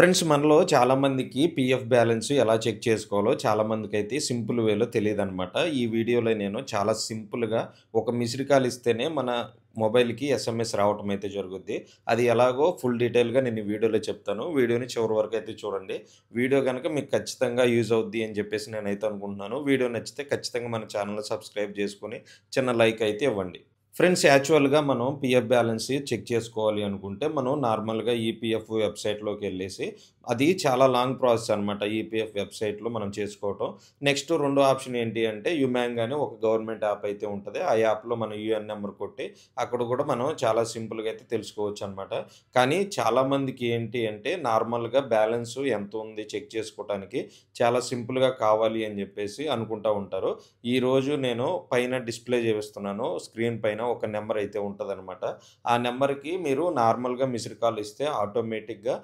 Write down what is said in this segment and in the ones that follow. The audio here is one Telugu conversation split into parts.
ఫ్రెండ్స్ మనలో చాలామందికి పీఎఫ్ బ్యాలెన్స్ ఎలా చెక్ చేసుకోవాలో చాలామందికైతే సింపుల్ వేలో తెలీదనమాట. ఈ వీడియోలో నేను చాలా సింపుల్‌గా ఒక మిస్డ్ కాల్ ఇస్తేనే మన మొబైల్‌కి ఎస్ఎంఎస్ రావటం అయితే జరుగుద్ది. అది ఎలాగో ఫుల్ డీటెయిల్‌గా నేను ఈ వీడియోలో చెప్తాను. వీడియోని చివరి వరకు అయితే చూడండి. వీడియో గనుక మీకు ఖచ్చితంగా యూజ్ అవుద్ది అని చెప్పేసి నేనైతే అనుకుంటున్నాను. వీడియో నచ్చితే ఖచ్చితంగా మన ఛానెల్‌ని సబ్స్క్రైబ్ చేసుకొని చిన్న లైక్ అయితే ఇవ్వండి. ఫ్రెండ్స్ యాక్చువల్‌గా మనం పీఎఫ్ బ్యాలెన్స్ చెక్ చేసుకోవాలి అనుకుంటే, మనం నార్మల్‌గా ఈపీఎఫ్ వెబ్‌సైట్‌లోకెళ్ళేసి అది చాలా లాంగ్ ప్రాసెస్ అనమాట. ఈపీఎఫ్ వెబ్‌సైట్‌లో మనం చేసుకోవటం. నెక్స్ట్ రెండో ఆప్షన్ ఏంటి అంటే యుమాంగ్ అని ఒక గవర్నమెంట్ యాప్ అయితే ఉంటది. ఆ యాప్‌లో మనం యూఎన్ నంబర్ కొట్టి అక్కడ కూడా మనం చాలా సింపుల్‌గా అయితే తెలుసుకోవచ్చనమాట. కానీ చాలామందికి ఏంటి అంటే నార్మల్‌గా బ్యాలెన్స్ ఎంత ఉంది చెక్ చేసుకోవటానికి చాలా సింపుల్‌గా కావాలి అని చెప్పేసి అనుకుంటా ఉంటారు. ఈరోజు నేను పైన డిస్‌ప్లే చేస్తున్నాను. స్క్రీన్ పైన ఒక నంబర్ అయితే ఉంటదనమాట. ఆ నంబర్‌కి మీరు నార్మల్‌గా మిస్డ్ కాల్ ఇస్తే ఆటోమేటిక్‌గా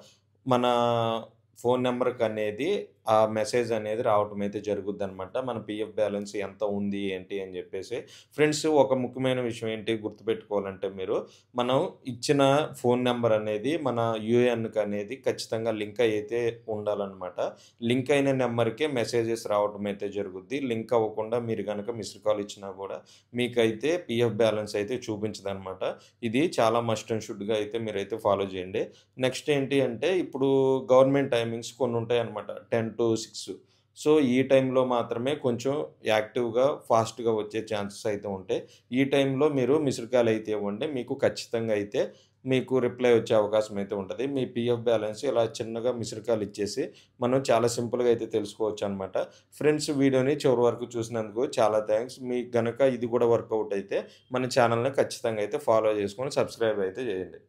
మన ఫోను నంబర్‌కనేది ఆ మెసేజ్ అనేది రావటం అయితే జరుగుద్దనమాట. మన పీఎఫ్ బ్యాలెన్స్ ఎంత ఉంది, ఏంటి అని జెప్పేసి. ఫ్రెండ్స్ ఒక ముఖ్యమైన విషయం ఏంటి గుర్తుపెట్టుకోవాలంటే మీరు, మనం ఇచ్చిన ఫోను నంబర్ అనేది మన యూఏఎన్‌కనేది ఖచ్చితంగా లింక్ అయితే ఉండాలనమాట. లింక్ అయిన నంబర్‌కే మెసేజెస్ రావటం అయితే జరుగుద్ది. లింక్ అవ్వకుండా మీరు గనక మిస్డ్ కాల్ ఇచ్చినా గూడా మీకైతే పీఎఫ్ బ్యాలెన్స్ అయితే చూపించదనమాట. ఇది చాలా మస్ట్ అండ్ షుడ్‌గా అయితే మీరైతే ఫాలో జేయండి. నెక్స్ట్ ఏంటి అంటే, ఇప్పుడు గవర్నమెంట్ టైమింగ్స్ కొన్నుంటాయనమాట. 10-6 సో, ఈ టైంలో మాత్రమే కొంచెం యాక్టివ్‌గా, ఫాస్ట్‌గా వచ్చే ఛాన్సెస్ అయితే ఉంటాయి. ఈ టైంలో మీరు మిస్డ్ కాల్ అయితే ఇవ్వండి. మీకు ఖచ్చితంగా అయితే మీకు రిప్లై వచ్చే అవకాశం అయితే ఉంటది. మీ పీఎఫ్ బ్యాలెన్స్ ఇలా చిన్నగా మిస్డ్ కాల్ ఇచ్చేసి, మనం చాలా సింపుల్‌గా అయితే తెలుసుకోవచ్చనమాట. ఫ్రెండ్స్ వీడియోని చివరి వరకు చూసినందుకు చాలా థాంక్స్. మీకు గనక ఇది కూడా వర్కౌట్ అయితే మన ఛానెల్‌ని ఖచ్చితంగా అయితే ఫాలో చేసుకొని సబ్స్క్రైబ్ అయితే చేయండి.